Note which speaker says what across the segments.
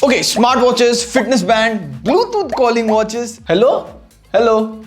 Speaker 1: Okay, smartwatches, fitness band, Bluetooth calling watches. Hello? Hello?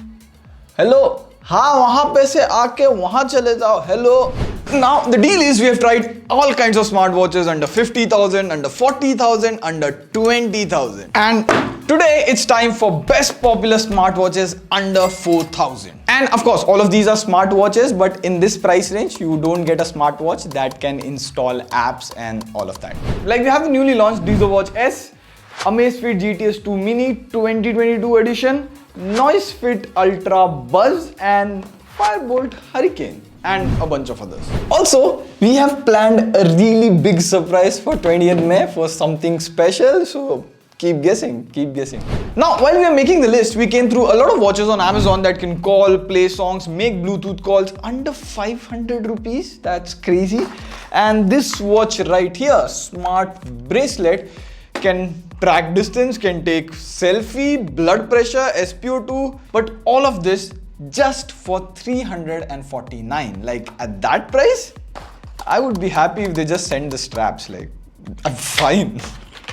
Speaker 1: Hello? हाँ वहाँ पे से आके वहाँ चले जाओ. Hello? Now the deal is we have tried all kinds of smartwatches under 50,000, under 40,000, under 20,000. And today it's time for best popular smartwatches under 4,000. And of course, all of these are smartwatches, but in this price range, you don't get a smartwatch that can install apps and all of that. Like we have the newly launched Dizo Watch S, Amazfit GTS2 Mini 2022 edition, Noise Fit Ultra Buzz, and Fire-Boltt Hurricane, and a bunch of others. Also, we have planned a really big surprise for 20th May for something special, so keep guessing, keep guessing. Now, while we are making the list, we came through a lot of watches on Amazon that can call, play songs, make Bluetooth calls under 500 rupees. That's crazy. And this watch right here, Smart Bracelet, can track distance, can take selfie, blood pressure, SpO2, but all of this just for 349. Like at that price, I would be happy if they just send the straps. Like, I'm fine.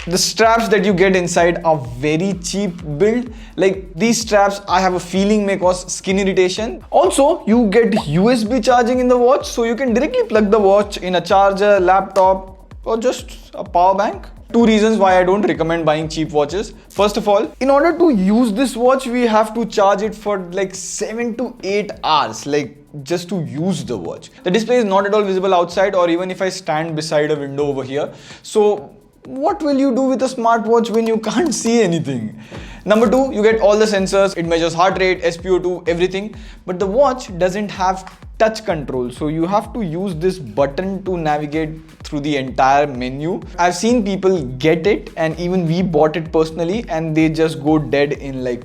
Speaker 1: The straps that you get inside are very cheap build. Like these straps, I have a feeling may cause skin irritation. Also, you get USB charging in the watch, so you can directly plug the watch in a charger, laptop, or just a power bank. Two reasons why I don't recommend buying cheap watches. First of all, in order to use this watch, we have to charge it for like 7 to 8 hours, like just to use the watch. The display is not at all visible outside, or even if I stand beside a window over here. So what will you do with a smartwatch when you can't see anything? Number two, you get all the sensors. It measures heart rate, SpO2, everything. But the watch doesn't have touch control. So you have to use this button to navigate through the entire menu. I've seen people get it, and even we bought it personally, and they just go dead in like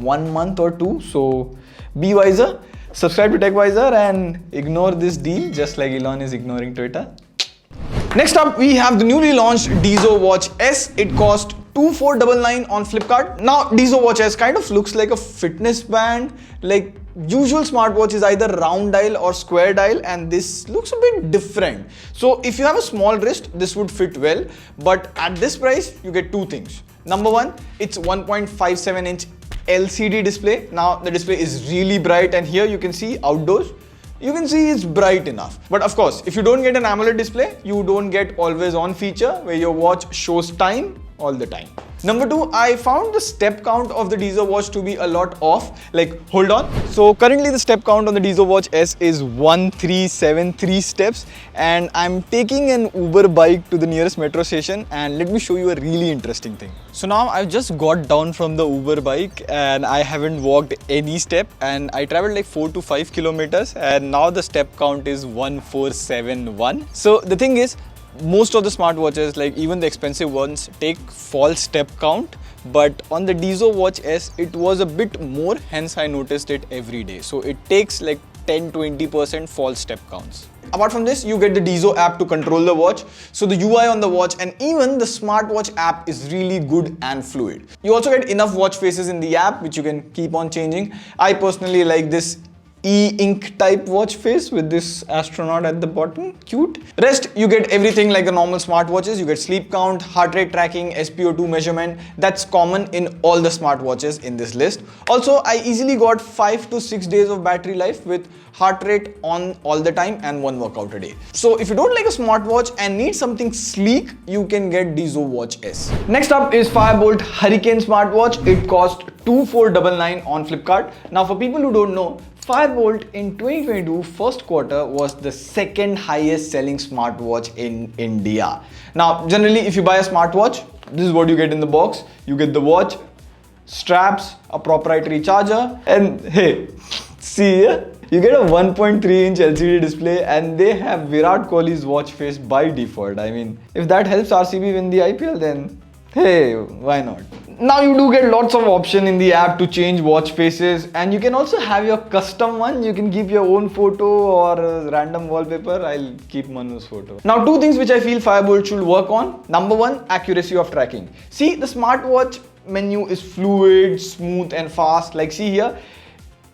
Speaker 1: 1 month or two. So be wiser, subscribe to TechWiser, and ignore this deal just like Elon is ignoring Twitter. Next up, we have the newly launched Dizo Watch S. It cost 2,499 on Flipkart. Now, Dizo Watch S kind of looks like a fitness band. Like usual smartwatch is either round dial or square dial, and this looks a bit different. So if you have a small wrist, this would fit well. But at this price, you get two things. Number one, it's 1.57 inch LCD display. Now the display is really bright, and here you can see outdoors. You can see it's bright enough. But of course, if you don't get an AMOLED display, you don't get always on feature where your watch shows time all the time. Number two, I found the step count of the Dizo watch to be a lot off. Like, hold on. So currently the step count on the Dizo Watch S is 1373 steps, and I'm taking an Uber bike to the nearest metro station, and let me show you a really interesting thing. So now I've just got down from the Uber bike and I haven't walked any step, and I traveled like 4 to 5 kilometers, and now the step count is 1471. So the thing is, most of the smartwatches, like even the expensive ones, take false step count, but on the Dizo Watch S it was a bit more, hence I noticed it every day. So it takes like 10-20% false step counts. Apart from this, you get the Dizo app to control the watch. So the UI on the watch and even the smartwatch app is really good and fluid. You also get enough watch faces in the app, which you can keep on changing. I personally like this e-ink type watch face with this astronaut at the bottom. Cute. Rest, you get everything like the normal smartwatches. You get sleep count, heart rate tracking, SpO2 measurement. That's common in all the smartwatches in this list. Also, I easily got 5 to 6 days of battery life with heart rate on all the time and 1 workout a day. So if you don't like a smartwatch and need something sleek, you can get Dizo Watch S. Next up is Fire-Boltt Hurricane smartwatch. It cost 2,499 on Flipkart. Now for people who don't know, Fire-Boltt in 2022 first quarter was the second highest selling smartwatch in India. Now generally if you buy a smartwatch, this is what you get in the box. You get the watch, straps, a proprietary charger, and hey, see here, you get a 1.3 inch LCD display, and they have Virat Kohli's watch face by default. I mean, if that helps RCB win the IPL, then hey, why not? Now you do get lots of options in the app to change watch faces, and you can also have your custom one. You can keep your own photo or a random wallpaper. I'll keep Manu's photo. Now two things which I feel Fire-Boltt should work on. Number one, accuracy of tracking. See, the smartwatch menu is fluid, smooth and fast. Like see here,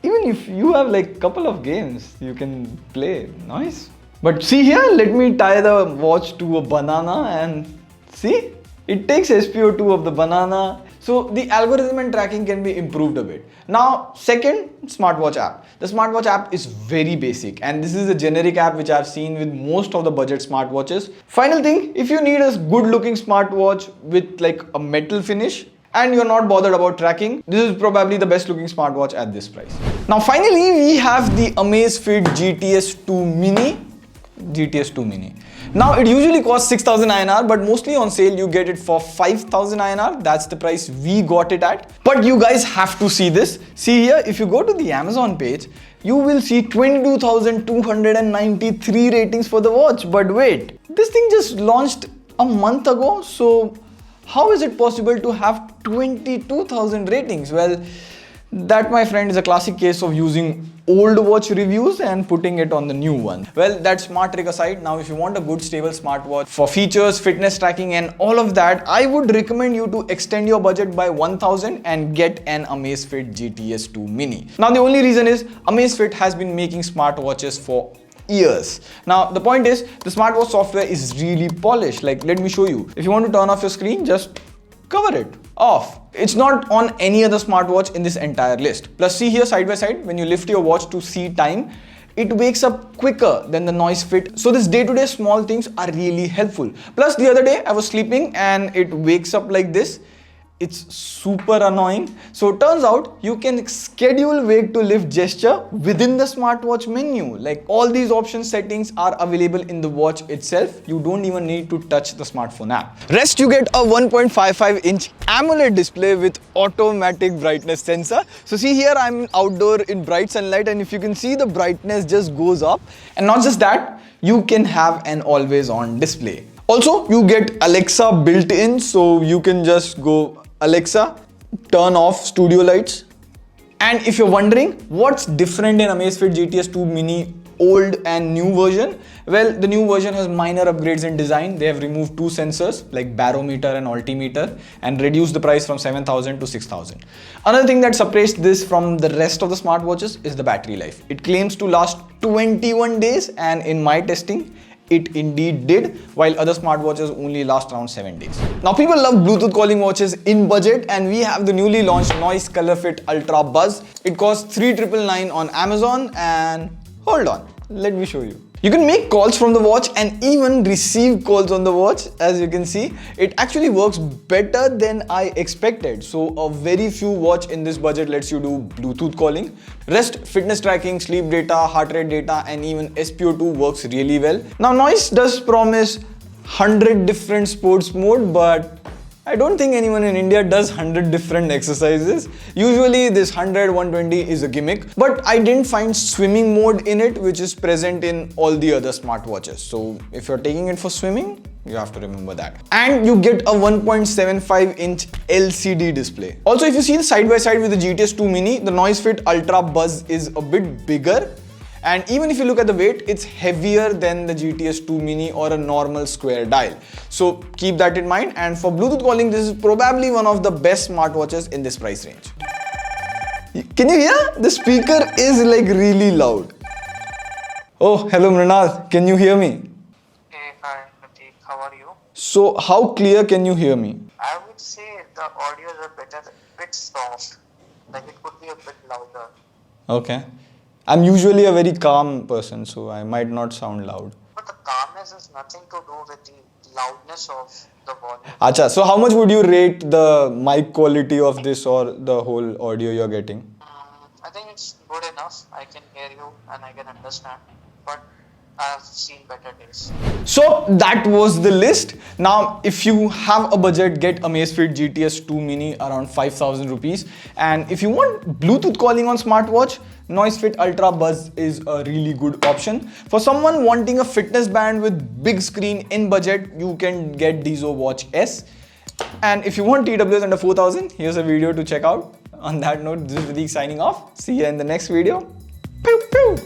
Speaker 1: even if you have like couple of games, you can play. Nice. But see here, let me tie the watch to a banana and see, It takes SpO2 of the banana. So the algorithm and tracking can be improved a bit. Now, second, smartwatch app. The smartwatch app is very basic, and this is a generic app which I've seen with most of the budget smartwatches. Final thing, if you need a good looking smartwatch with like a metal finish and you're not bothered about tracking, this is probably the best looking smartwatch at this price. Now finally, we have the Amazfit GTS2 Mini. GTS2 Mini. Now it usually costs 6,000 INR, but mostly on sale you get it for 5,000 INR. That's the price we got it at. But you guys have to see this. See here, if you go to the Amazon page, you will see 22,293 ratings for the watch. But wait, this thing just launched a month ago. So how is it possible to have 22,000 ratings? Well, that, my friend, is a classic case of using old watch reviews and putting it on the new one. Well, that smart trick aside, now if you want a good stable smartwatch for features, fitness tracking and all of that, I would recommend you to extend your budget by 1,000 and get an Amazfit GTS2 Mini. Now the only reason is Amazfit has been making smartwatches for years. Now the point is, the smartwatch software is really polished. Like, let me show you. If you want to turn off your screen, just cover it off. It's not on any other smartwatch in this entire list. Plus, see here side by side, when you lift your watch to see time, it wakes up quicker than the noise fit. So this day-to-day small things are really helpful. Plus, the other day I was sleeping and it wakes up like this. It's super annoying. So it turns out you can schedule wake to lift gesture within the smartwatch menu. Like, all these option settings are available in the watch itself. You don't even need to touch the smartphone app. Rest, you get a 1.55-inch AMOLED display with automatic brightness sensor. So see here, I'm outdoor in bright sunlight, and if you can see, the brightness just goes up. And not just that, you can have an always on display. Also, you get Alexa built in, so you can just go, Alexa, turn off studio lights. And if you're wondering what's different in Amazfit GTS2 Mini old and new version, well, the new version has minor upgrades in design. They have removed two sensors like barometer and altimeter and reduced the price from 7,000 to 6,000. Another thing that separates this from the rest of the smartwatches is the battery life. It claims to last 21 days, and in my testing, it indeed did, while other smartwatches only last around 7 days. Now people love Bluetooth calling watches in budget, and we have the newly launched Noise Colorfit Ultra Buzz. It costs 3,999 on Amazon, and hold on, let me show you. You can make calls from the watch and even receive calls on the watch. As you can see, it actually works better than I expected. So a very few watch in this budget lets you do Bluetooth calling. Rest, fitness tracking, sleep data, heart rate data, and even SpO2 works really well. Now Noise does promise 100 different sports mode, but I don't think anyone in India does 100 different exercises. Usually this 100, 120 is a gimmick, but I didn't find swimming mode in it, which is present in all the other smartwatches. So if you're taking it for swimming, you have to remember that. And you get a 1.75-inch LCD display. Also, if you see the side by side with the GTS2 Mini, the Noisefit Ultra Buzz is a bit bigger. And even if you look at the weight, it's heavier than the GTS2 Mini or a normal square dial. So keep that in mind. And for Bluetooth calling, this is probably one of the best smartwatches in this price range. Can you hear? The speaker is like really loud. Oh, hello Mrinal. Can you hear me?
Speaker 2: Hey, hi, Pratik. How are you?
Speaker 1: So how clear can you hear me?
Speaker 2: I would say the audio is a bit soft. Like, it could be a bit louder.
Speaker 1: Okay. I'm usually a very calm person, so I might not sound loud.
Speaker 2: But the calmness has nothing to do with the loudness of the volume.
Speaker 1: Acha, so how much would you rate the mic quality of this or the whole audio you're getting?
Speaker 2: I think it's good enough. I can hear you and I can understand. But I've seen better days.
Speaker 1: So that was the list. Now, if you have a budget, get Amazfit GTS2 Mini around 5,000 rupees. And if you want Bluetooth calling on smartwatch, Noisefit Ultra Buzz is a really good option. For someone wanting a fitness band with big screen in budget, you can get Dizo Watch S. And if you want TWS under 4,000, here's a video to check out. On that note, this is Pratik signing off. See you in the next video. Pew, pew.